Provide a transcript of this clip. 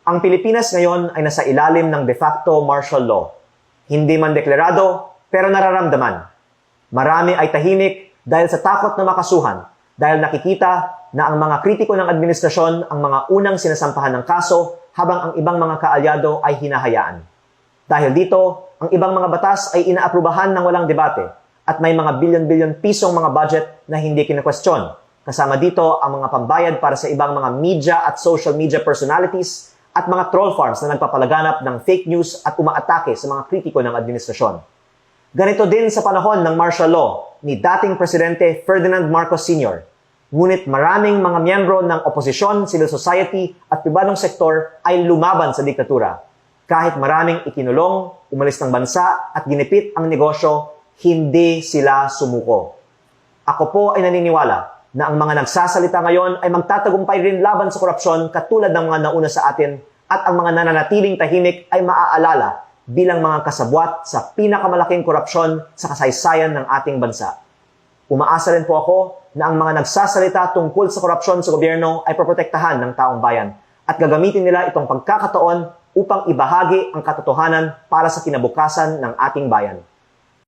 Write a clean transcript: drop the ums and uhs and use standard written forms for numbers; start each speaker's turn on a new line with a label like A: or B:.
A: Ang Pilipinas ngayon ay nasa ilalim ng de facto martial law. Hindi man deklarado, pero nararamdaman. Marami ay tahimik dahil sa takot na makasuhan, dahil nakikita na ang mga kritiko ng administrasyon ang mga unang sinasampahan ng kaso habang ang ibang mga kaalyado ay hinahayaan. Dahil dito, ang ibang mga batas ay inaaprubahan ng walang debate at may mga bilyon-bilyon pisong mga budget na hindi kinakwestiyon. Kasama dito ang mga pambayad para sa ibang mga media at social media personalities at mga troll farms na nagpapalaganap ng fake news at umaatake sa mga kritiko ng administrasyon. Ganito din sa panahon ng martial law ni dating Presidente Ferdinand Marcos Sr. Ngunit maraming mga miyembro ng oposisyon, civil society at pribadong sektor ay lumaban sa diktatura. Kahit maraming ikinulong, umalis ng bansa at ginipit ang negosyo, hindi sila sumuko. Ako po ay naniniwala na ang mga nagsasalita ngayon ay magtatagumpay rin laban sa korupsyon katulad ng mga nauna sa atin at ang mga nananatiling tahimik ay maaalala bilang mga kasabwat sa pinakamalaking korupsyon sa kasaysayan ng ating bansa. Umaasa rin po ako na ang mga nagsasalita tungkol sa korupsyon sa gobyerno ay proprotektahan ng taong bayan at gagamitin nila itong pagkakataon upang ibahagi ang katotohanan para sa kinabukasan ng ating bayan.